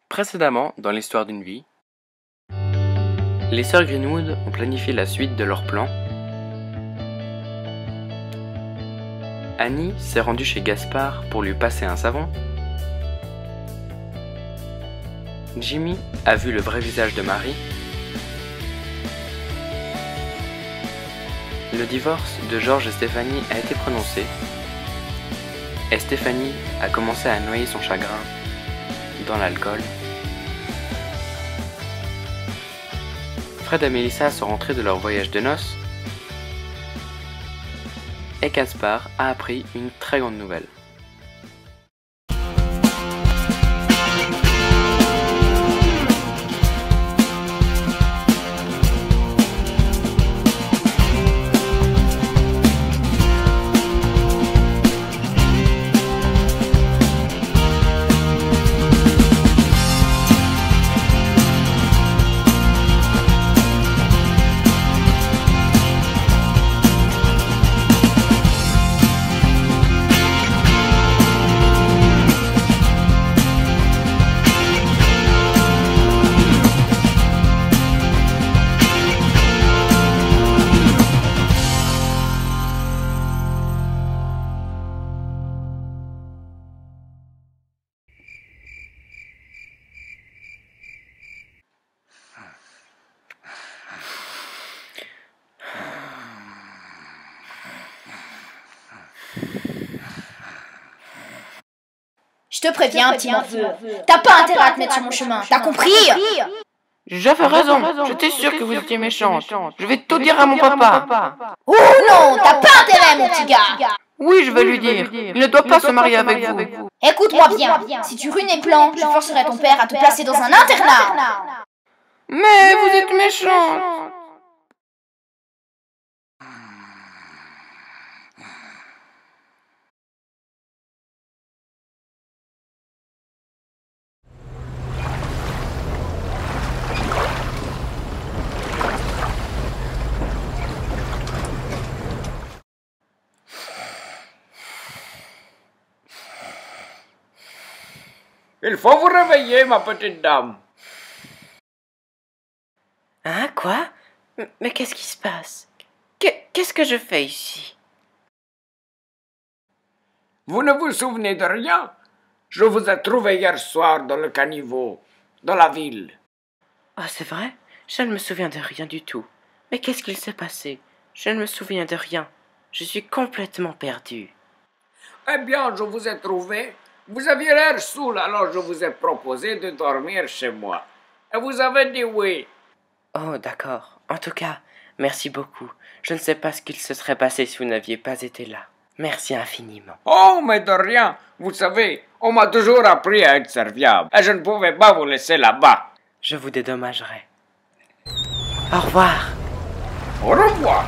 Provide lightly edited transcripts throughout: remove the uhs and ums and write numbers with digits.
Précédemment, dans l'histoire d'une vie, les sœurs Greenwood ont planifié la suite de leur plan. Annie s'est rendue chez Gaspard pour lui passer un savon. Jimmy a vu le vrai visage de Marie. Le divorce de George et Stéphanie a été prononcé. Et Stéphanie a commencé à noyer son chagrin dans l'alcool. Fred et Melissa sont rentrés de leur voyage de noces. Et Gaspard a appris une très grande nouvelle. Je te préviens, petit morveux. T'as pas intérêt à te mettre sur mon chemin, t'as compris? J'avais raison, j'étais sûre que vous étiez méchante. Je vais tout dire à mon papa. Oh non, t'as pas intérêt, mon petit gars. Oui, je vais lui dire. Il ne doit pas se marier avec vous. Écoute-moi bien, si tu ruines mes plans, je forcerai ton père à te placer dans un internat. Mais vous êtes méchante. Il faut vous réveiller, ma petite dame. Hein, quoi? Mais qu'est-ce qui se passe? Qu'est-ce que je fais ici? Vous ne vous souvenez de rien? Je vous ai trouvé hier soir dans le caniveau, dans la ville. Ah, c'est vrai? Je ne me souviens de rien du tout. Mais qu'est-ce qu'il s'est passé? Je ne me souviens de rien. Je suis complètement perdu. Eh bien, je vous ai trouvé. Vous aviez l'air saoul, alors je vous ai proposé de dormir chez moi. Et vous avez dit oui. Oh, d'accord. En tout cas, merci beaucoup. Je ne sais pas ce qu'il se serait passé si vous n'aviez pas été là. Merci infiniment. Oh, mais de rien. Vous savez, on m'a toujours appris à être serviable. Et je ne pouvais pas vous laisser là-bas. Je vous dédommagerai. Au revoir. Au revoir.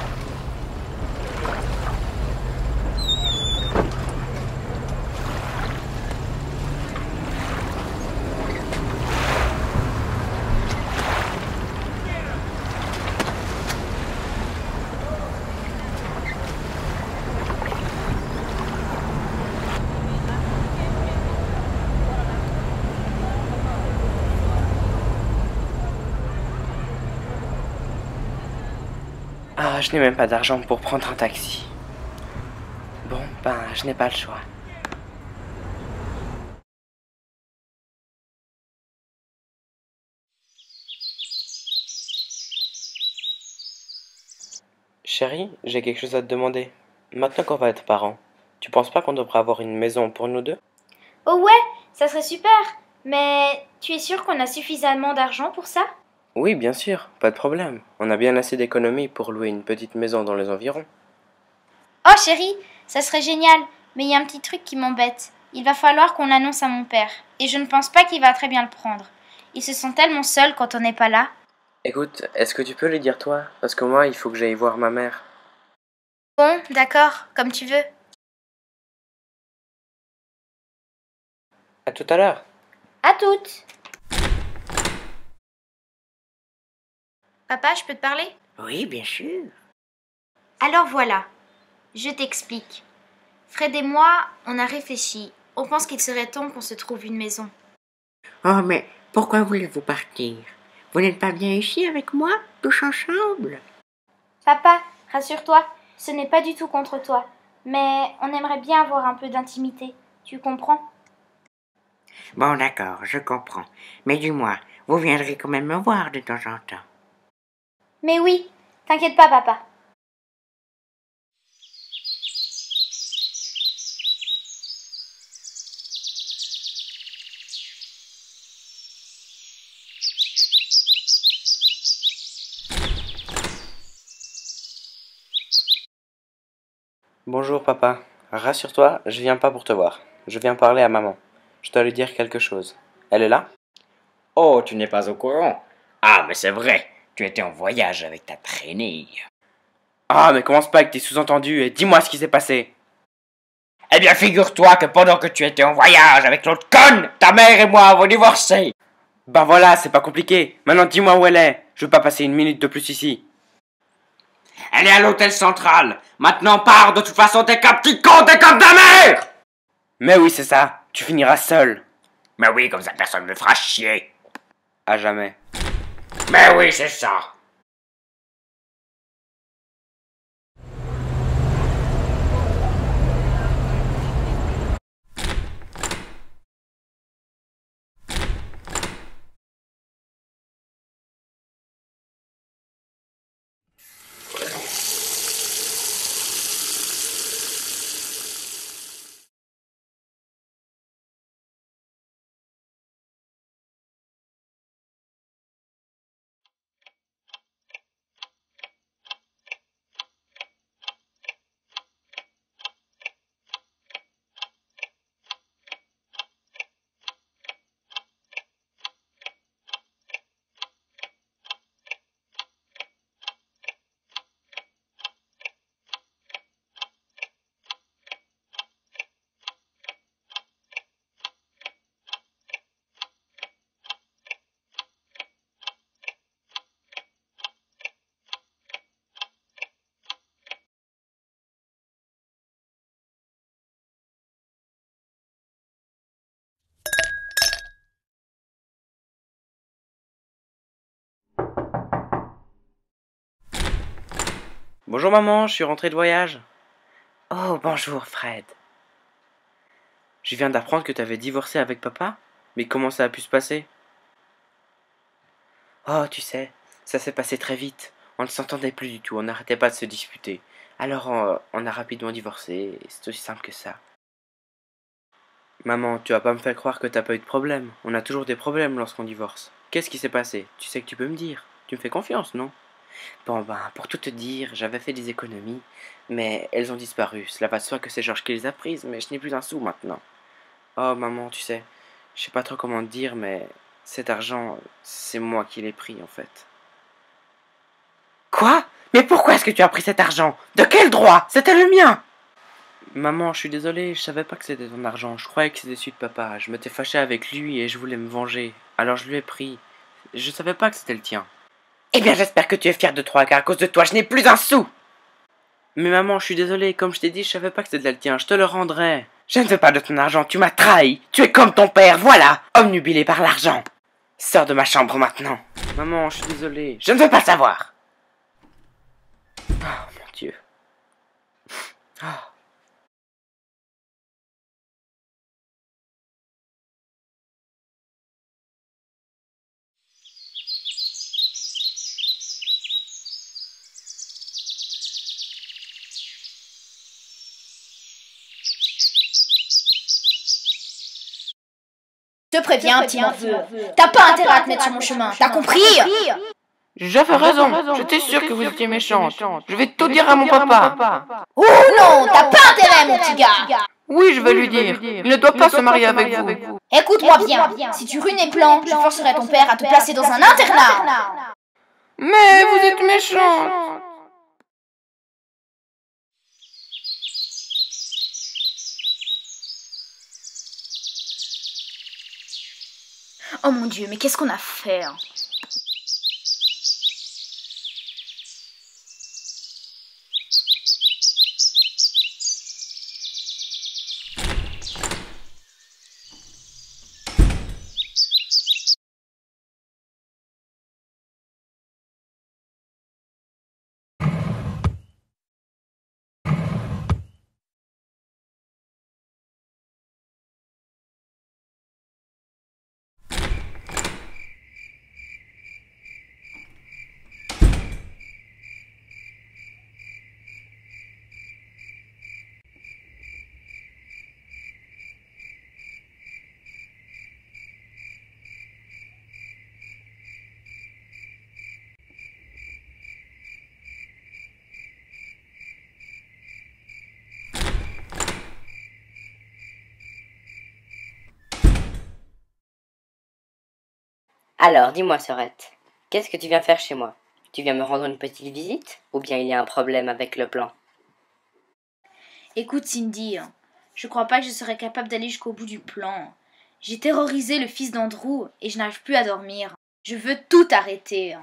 Ah, je n'ai même pas d'argent pour prendre un taxi. Bon, je n'ai pas le choix. Chérie, j'ai quelque chose à te demander. Maintenant qu'on va être parents, tu penses pas qu'on devrait avoir une maison pour nous deux? Oh ouais, ça serait super. Mais tu es sûr qu'on a suffisamment d'argent pour ça? Oui, bien sûr, pas de problème. On a bien assez d'économies pour louer une petite maison dans les environs. Oh chérie, ça serait génial. Mais il y a un petit truc qui m'embête. Il va falloir qu'on l'annonce à mon père. Et je ne pense pas qu'il va très bien le prendre. Il se sent tellement seul quand on n'est pas là. Écoute, est-ce que tu peux le dire toi? Parce que moi, il faut que j'aille voir ma mère. Bon, d'accord, comme tu veux. À tout à l'heure. À toutes. Papa, je peux te parler? Oui, bien sûr. Alors voilà, je t'explique. Fred et moi, on a réfléchi. On pense qu'il serait temps qu'on se trouve une maison. Oh, mais Pourquoi voulez-vous partir? Vous n'êtes pas bien ici avec moi, tous ensemble? Papa, rassure-toi, ce n'est pas du tout contre toi. Mais on aimerait bien avoir un peu d'intimité. Tu comprends? Bon, d'accord, je comprends. Mais dis-moi, vous viendrez quand même me voir de temps en temps. Mais oui, t'inquiète pas, papa. Bonjour papa. Rassure-toi, je viens pas pour te voir. Je viens parler à maman. Je dois lui dire quelque chose. Elle est là? Oh, tu n'es pas au courant? Ah, mais c'est vrai, tu étais en voyage avec ta traînée. Ah, mais commence pas avec tes sous-entendus et dis-moi ce qui s'est passé. Eh bien, figure-toi que pendant que tu étais en voyage avec l'autre conne, ta mère et moi avons divorcé. Ben voilà, c'est pas compliqué. Maintenant dis-moi où elle est. Je veux pas passer une minute de plus ici. Elle est à l'hôtel central. Maintenant pars, de toute façon t'es qu'un petit con, t'es comme ta mère. Mais oui, c'est ça. Tu finiras seul. Mais oui, comme ça personne me fera chier. À jamais. Mais oui, c'est ça. Bonjour maman, je suis rentré de voyage. Oh, bonjour, Fred. Je viens d'apprendre que t'avais divorcé avec papa. Mais comment ça a pu se passer? Oh, tu sais, ça s'est passé très vite. On ne s'entendait plus du tout, on n'arrêtait pas de se disputer. Alors on a rapidement divorcé, c'est aussi simple que ça. Maman, tu vas pas me faire croire que t'as pas eu de problème. On a toujours des problèmes lorsqu'on divorce. Qu'est-ce qui s'est passé? Tu sais que tu peux me dire. Tu me fais confiance, non? Bon ben, pour tout te dire, j'avais fait des économies, mais elles ont disparu. Cela va de soi que c'est Georges qui les a prises, mais je n'ai plus un sou maintenant. Oh maman, tu sais, je sais pas trop comment te dire, mais cet argent, c'est moi qui l'ai pris en fait. Quoi? Mais pourquoi est-ce que tu as pris cet argent? De quel droit? C'était le mien! Maman, je suis désolé, je savais pas que c'était ton argent. Je croyais que c'était celui de papa. Je m'étais fâché avec lui et je voulais me venger. Alors je lui ai pris. Je savais pas que c'était le tien. Eh bien, j'espère que tu es fier de toi, car à cause de toi, je n'ai plus un sou! Mais maman, je suis désolé, comme je t'ai dit, je savais pas que c'était le tien. Je te le rendrai. Je ne veux pas de ton argent, tu m'as trahi! Tu es comme ton père, voilà! Obnubilé par l'argent! Sors de ma chambre maintenant! Maman, je suis désolé. Je ne veux pas savoir! Oh mon Dieu. Oh. Je te préviens, petit morveux. T'as pas intérêt à te mettre sur mon chemin, t'as compris? J'avais raison, j'étais sûr que vous étiez méchante. Je vais tout dire à mon papa. Oh non, t'as pas intérêt, mon petit gars. Oui, je vais lui dire. Il ne doit pas se marier avec vous. Écoute-moi bien, si tu ruines mes plans, je forcerai ton père à te placer dans un internat. Mais vous êtes méchante. Oh mon Dieu, mais qu'est-ce qu'on a fait, hein? Alors, dis-moi, Sorette, qu'est-ce que tu viens faire chez moi? Tu viens me rendre une petite visite? Ou bien il y a un problème avec le plan? Écoute, Cindy, je crois pas que je serais capable d'aller jusqu'au bout du plan. J'ai terrorisé le fils d'Andrew et je n'arrive plus à dormir. Je veux tout arrêter.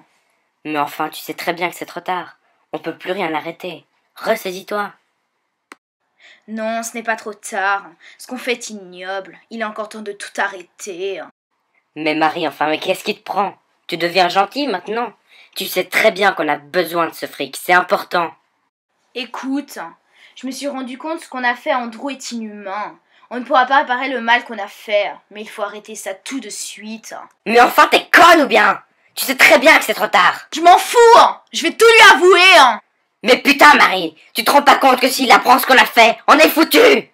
Mais enfin, tu sais très bien que c'est trop tard. On peut plus rien arrêter. Ressaisis-toi. Non, ce n'est pas trop tard. Ce qu'on fait est ignoble. Il est encore temps de tout arrêter. Mais Marie, enfin, mais qu'est-ce qui te prend? Tu deviens gentille maintenant? Tu sais très bien qu'on a besoin de ce fric, c'est important. Écoute, je me suis rendu compte que ce qu'on a fait à Andrew est inhumain. On ne pourra pas réparer le mal qu'on a fait, mais il faut arrêter ça tout de suite. Mais enfin, t'es conne ou bien? Tu sais très bien que c'est trop tard. Je m'en fous. Je vais tout lui avouer. Mais putain, Marie, tu te rends pas compte que s'il apprend ce qu'on a fait, on est foutu?